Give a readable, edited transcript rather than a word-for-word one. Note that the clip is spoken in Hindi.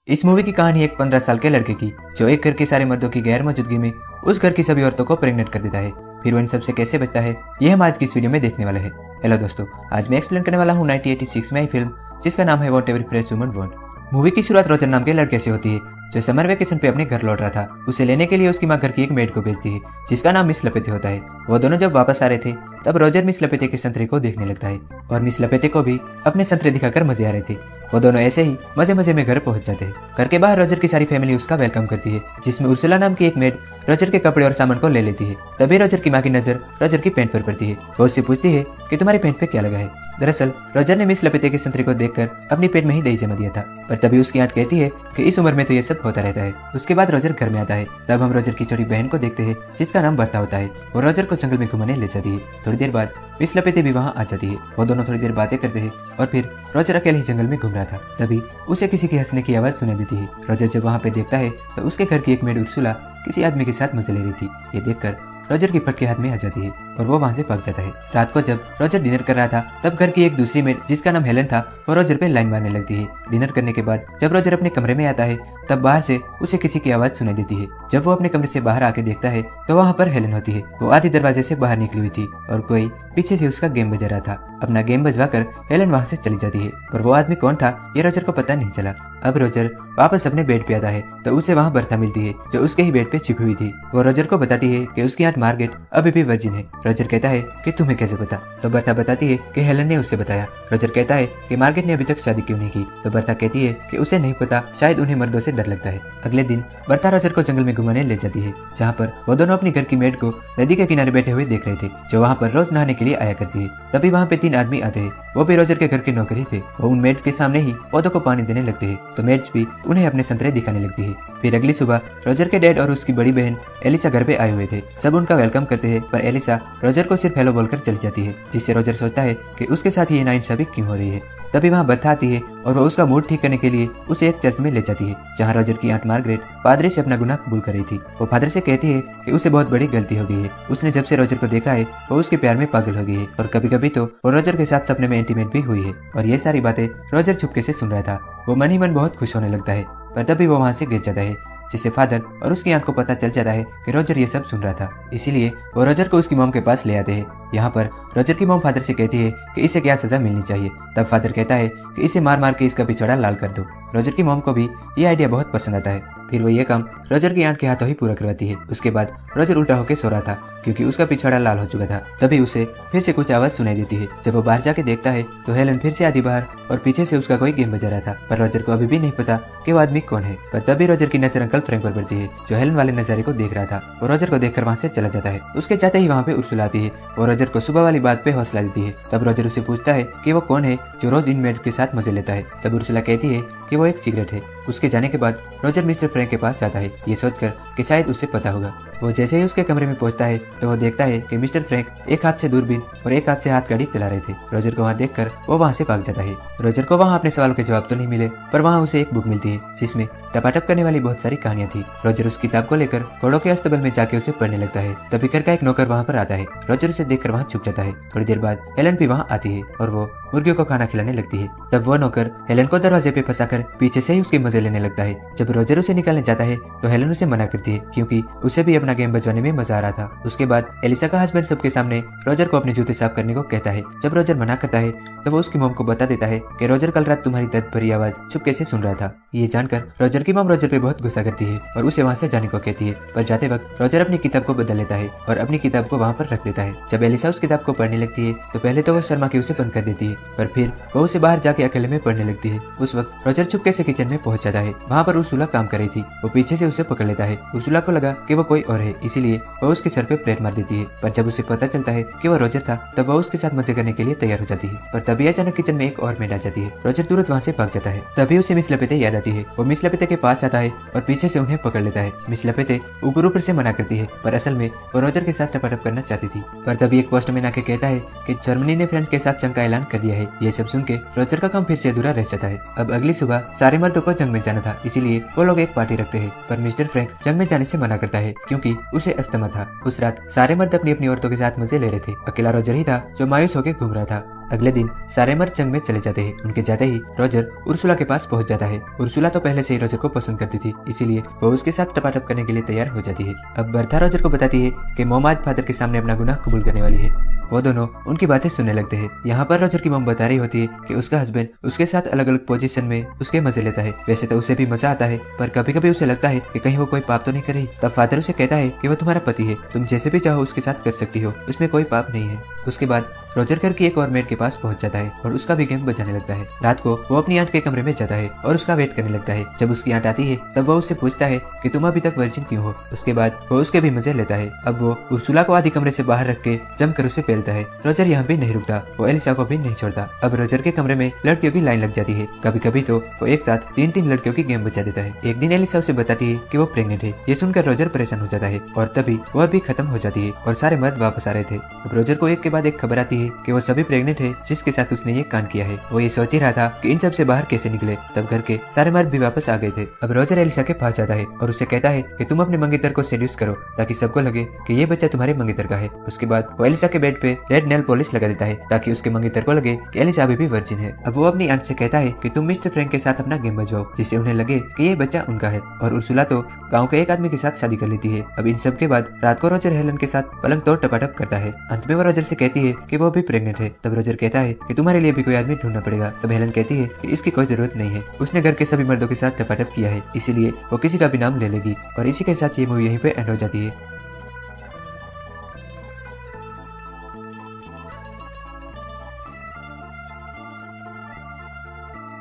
इस मूवी की कहानी एक 15 साल के लड़के की जो एक घर के सारे मर्दों की गैर मौजूदगी में उस घर की सभी औरतों को प्रेग्नेंट कर देता है। फिर वो इन सबसे कैसे बचता है ये हम आज की इस वीडियो में देखने वाले हैं। हेलो दोस्तों, आज मैं एक्सप्लेन करने वाला हूँ 1986 में आई फिल्म जिसका नाम है what ever fresh woman want. Movie की शुरुआत रोजर नाम के लड़के से होती है जो समर वेकेशन पे अपने घर लौट रहा था। उसे लेने के लिए उसकी माँ घर की एक मेड को भेजती है जिसका नाम मिस लपेते होता है। वो दोनों जब वापस आ रहे थे तब रोजर मिस लपेते के संतरे को देखने लगता है और मिस लपेते को भी अपने संतरे दिखाकर मजे आ रहे थे। वो दोनों ऐसे ही मजे मजे में घर पहुंच जाते हैं। घर के बाहर रोजर की सारी फैमिली उसका वेलकम करती है जिसमें उर्सुला नाम की एक मेड रोजर के कपड़े और सामान को ले लेती है। तभी रोजर की माँ की नजर रोजर की पैंट पर पड़ती है। वो उससे पूछती है कि तुम्हारी पैंट पे क्या लगा है। दरअसल रोजर ने मिस लपेते के संतरे को देखकर अपनी पेट में ही दही जमा दिया था, पर तभी उसकी आंट कहती है कि इस उम्र में तो ये सब होता रहता है। उसके बाद रोजर घर में आता है। तब हम रोजर की छोटी बहन को देखते हैं जिसका नाम बर्ता होता है। वो रोजर को जंगल में घुमाने ले जाती है। थोड़ी देर बाद मिस लपेते भी वहाँ आ जाती है। वो दोनों थोड़ी देर बातें करते हैं और फिर रोजर अकेले ही जंगल में घूम रहा था। तभी उसे किसी के हंसने की आवाज सुनाई देती है। रोजर जब वहाँ पे देखता है तो उसके घर की एक मेड उर्सुला किसी आदमी के साथ मजे ले रही थी। ये देखकर रोजर की फटके हाथ में आ जाती है और वो वहाँ से भाग जाता है। रात को जब रोजर डिनर कर रहा था तब घर की एक दूसरी मेड जिसका नाम हेलन था वो रोजर पे लाइन मारने लगती है। डिनर करने के बाद जब रोजर अपने कमरे में आता है तब बाहर से उसे किसी की आवाज सुनाई देती है। जब वो अपने कमरे से बाहर आके देखता है तो वहाँ पर हेलन होती है। वो आधी दरवाजे से बाहर निकली हुई थी और कोई पीछे से उसका गेम बजा रहा था। अपना गेम बजवाकर हेलन वहाँ से चली जाती है और वो आदमी कौन था ये रोजर को पता नहीं चला। अब रोजर वापस अपने बेड पे आता है तो उसे वहाँ बर्ता मिलती है जो उसके ही बेड पे छिपी हुई थी। वो रोजर को बताती है कि उसकी आंट मार्गरेट अभी भी वर्जिन है। रोजर कहता है कि तुम्हें कैसे पता। तो बर्ता बताती है कि हेलन ने उससे बताया। रोजर कहता है कि मार्गरेट ने अभी तक शादी क्यों नहीं की। तो बर्ता कहती है कि उसे नहीं पता, शायद उन्हें मर्दों से डर लगता है। अगले दिन बर्ता रोजर को जंगल में घुमाने ले जाती है जहाँ पर वो दोनों अपनी घर की मेड को नदी के किनारे बैठे हुए देख रहे थे जो वहाँ पर रोज नहाने के लिए आया करती है। तभी वहाँ पे 3 आदमी आते हैं। वो भी रोजर के घर के नौकर ही थे। वो उन मेड्स के सामने ही पौधों को पानी देने लगते हैं तो मेड्स भी उन्हें अपने संतरे दिखाने लगती है। फिर अगली सुबह रोजर के डैड और उसकी बड़ी बहन एलिसा घर पे आए हुए थे। सब उनका वेलकम करते हैं पर एलिसा रोजर को सिर्फ हेलो बोलकर चली जाती है जिससे रोजर सोचता है कि उसके साथ ये नाइंसाफी क्यों हो रही है। तभी वहाँ बर्ता आती है और वो उसका मूड ठीक करने के लिए उसे एक चर्च में ले जाती है जहाँ रोजर की आंट मार्गरेट पादरी से अपना गुनाह कबूल कर रही थी। वो फादर से कहती है कि उसे बहुत बड़ी गलती हो गई है। उसने जब से रोजर को देखा है वो उसके प्यार में पागल हो गई है और कभी कभी तो वो रोजर के साथ सपने में इंटीमेट भी हुई है। और ये सारी बातें रोजर चुपके से सुन रहा था। वो मन ही मन बहुत खुश होने लगता है पर तभी वो वहाँ से गिर जाता है जिससे फादर और उसकी आंट को पता चल जाता है कि रोजर ये सब सुन रहा था। इसीलिए वो रोजर को उसकी मॉम के पास ले आते हैं। यहाँ पर रोजर की मॉम फादर से कहती है कि इसे क्या सजा मिलनी चाहिए। तब फादर कहता है कि इसे मार मार के इसका पिछवाड़ा लाल कर दो। रोजर की मॉम को भी ये आइडिया बहुत पसंद आता है। फिर वो ये काम रोजर की आंट के हाथों ही पूरा करवाती है। उसके बाद रोजर उल्टा होकर सो रहा था क्योंकि उसका पिछवाड़ा लाल हो चुका था। तभी उसे फिर से कुछ आवाज सुनाई देती है। जब वो बाहर जाके देखता है तो हेलन फिर से आधी बाहर और पीछे से उसका कोई गेम बजा रहा था पर रोजर को अभी भी नहीं पता कि वो आदमी कौन है। पर तभी रोजर की नजर अंकल फ्रैंक पर पड़ती है जो हेलन वाले नजारे को देख रहा था। वो रोजर को देखकर वहाँ से चला जाता है। उसके जाते ही वहाँ पे उर्सुला आती है। वो रोजर को सुबह वाली बात पे हौसला देती है। तब रोजर उससे पूछता है कि वो कौन है जो रोज इन मेड के साथ मजे लेता है। तब उर्सुला कहती है कि वो एक सिगरेट है। उसके जाने के बाद रोजर मिस्टर फ्रैंक के पास जाता है ये सोचकर कि शायद उससे पता होगा। वो जैसे ही उसके कमरे में पहुंचता है तो वो देखता है कि मिस्टर फ्रैंक एक हाथ से दूरबीन और एक हाथ से हाथ गाड़ी चला रहे थे। रोजर को वहाँ देखकर वो वहाँ से भाग जाता है। रोजर को वहाँ अपने सवालों के जवाब तो नहीं मिले पर वहाँ उसे एक बुक मिलती है जिसमें टपाटप करने वाली बहुत सारी कहानियां थी। रोजर उस किताब को लेकर घोड़ों के अस्तबल में जाके उसे पढ़ने लगता है। तभी घर का एक नौकर वहाँ पर आता है। रोजर उसे देखकर वहाँ छुप जाता है। थोड़ी देर बाद हेलन भी वहाँ आती है और वो मुर्गियों को खाना खिलाने लगती है। तब वो नौकर हेलन को दरवाजे पे फंसाकर पीछे से ही उसके मजे लेने लगता है। जब रोजर उसे निकालने जाता है तो हेलन उसे मना करती है क्योंकि उसे भी अपना गेम बजवाने में मजा आ रहा था। उसके बाद एलिसा का हस्बैंड सबके सामने रोजर को अपने जूते साफ करने को कहता है। जब रोजर मना करता है तो वो उसकी मॉम को बता देता है कि रोजर कल रात तुम्हारी दर्द भरी आवाज चुपके से सुन रहा था। ये जानकर रोजर की मॉम रोजर पे बहुत गुस्सा करती है और उसे वहाँ से जाने को कहती है। पर जाते वक्त रोजर अपनी किताब को बदल लेता है और अपनी किताब को वहाँ पर रख देता है। जब एलिसा उस किताब को पढ़ने लगती है तो पहले तो वो शर्मा के उसे बंद कर देती है पर फिर वो उसे बाहर जाके अकेले में पढ़ने लगती है। उस वक्त रोजर चुपके से किचन में पहुंच जाता है। वहाँ पर उर्सुला काम कर रही थी। वो पीछे से उसे पकड़ लेता है। उर्सुला को लगा कि वो कोई और है इसीलिए वो उसके सर पे प्लेट मार देती है पर जब उसे पता चलता है कि वो रोजर था तब वो उसके साथ मजे करने के लिए तैयार हो जाती है। पर तभी अचानक किचन में एक और मेड आ जाती है। रोजर तुरंत वहाँ से भाग जाता है। तभी उसे मिस लपेते याद आती है। वो मिस लपेते के पास जाता है और पीछे से उन्हें पकड़ लेता है। मिस लपेते ऊपर ऊपर से मना करती है पर असल में वो रोजर के साथ टपाटप करना चाहती थी। पर तभी एक पोस्टमैन आके कहता है कि जर्मनी ने फ्रांस के साथ जंग का ऐलान कर दिया है। ये सब सुन के रोजर का काम फिर से अधूरा रह जाता है। अब अगली सुबह सारे मर्दों को जंग में जाना था इसीलिए वो लोग एक पार्टी रखते हैं पर मिस्टर फ्रैंक जंग में जाने से मना करता है क्योंकि उसे अस्थमा था। उस रात सारे मर्द अपनी अपनी औरतों के साथ मजे ले रहे थे। अकेला रोजर ही था जो मायूस होकर घूम रहा था। अगले दिन सारे मर्द जंग में चले जाते हैं। उनके जाते ही रोजर उर्सुला के पास पहुंच जाता है। उर्सुला तो पहले से ही रोजर को पसंद करती थी, इसीलिए वो उसके साथ टपाटप करने के लिए तैयार हो जाती है। अब बर्था रोजर को बताती है कि मॉम आज फादर के सामने अपना गुनाह कबूल करने वाली है। वो दोनों उनकी बातें सुनने लगते हैं। यहाँ पर रोजर की मॉम बता रही होती है कि उसका हस्बैंड उसके साथ अलग अलग पोजीशन में उसके मजे लेता है। वैसे तो उसे भी मजा आता है, पर कभी कभी उसे लगता है कि कहीं वो कोई पाप तो नहीं कर रही। तब फादर उसे कहता है कि वो तुम्हारा पति है, तुम जैसे भी चाहो उसके साथ कर सकती हो, उसमें कोई पाप नहीं है। उसके बाद रोजर घर की एक और मेड के पास पहुंच जाता है और उसका भी गेम बजाने लगता है। रात को वो अपनी आंट के कमरे में जाता है और उसका वेट करने लगता है। जब उसकी आंट आती है तब वो उससे पूछता है कि तुम अभी तक वर्जिन क्यों हो। उसके बाद वो उसके भी मजे लेता है। अब वो उर्सुला को आधी कमरे से बाहर रख के जमकर उसे पेलता है। रोजर यहाँ भी नहीं रुकता, वो एलिसा को भी नहीं छोड़ता। अब रोजर के कमरे में लड़कियों की लाइन लग जाती है। कभी कभी तो वो एक साथ 3-3 लड़कियों की गेम बजा देता है। एक दिन एलिसा उसे बताती है कि वो प्रेग्नेंट है। ये सुनकर रोजर परेशान हो जाता है और तभी वह भी खत्म हो जाती है और सारे मर्द वापस आ रहे थे। अब रोजर को एक के बाद एक खबर आती है कि वो सभी प्रेग्नेंट है जिसके साथ उसने ये कांड किया है। वो ये सोच ही रहा था कि इन सब से बाहर कैसे निकले। तब घर के सारे मर्द भी वापस आ गए थे। अब रोजर एलिसा के पास जाता है और उसे कहता है कि तुम अपने मंगेतर को सेड्यूस करो ताकि सबको लगे कि ये बच्चा तुम्हारे मंगेतर का है। उसके बाद वो एलिसा के बेड पे रेड नेल पॉलिश लगा देता है ताकि उसके मंगेतर को लगे कि एलिसा अभी भी वर्जिन है। अब वो अपनी आंट से कहता है कि तुम मिस्टर फ्रैंक के साथ अपना गेम बजवाओ जिससे उन्हें लगे कि ये बच्चा उनका है। और उर्सुला तो गाँव के एक आदमी के साथ शादी कर लेती है। अब इन सब के बाद रात को रोजर हेलन के साथ पलंग तोड़ टपाटप करता है। अंत में वो रोजर से कहती है कि वो भी प्रेग्नेंट है। तब रोजर कहता है कि तुम्हारे लिए भी कोई आदमी ढूंढना पड़ेगा। तब हेलन कहती है कि इसकी कोई जरूरत नहीं है, उसने घर के सभी मर्दों के साथ टपाटप किया है, इसीलिए वो किसी का भी नाम ले लेगी। और इसी के साथ ये मूवी यहीं पे एंड हो जाती है।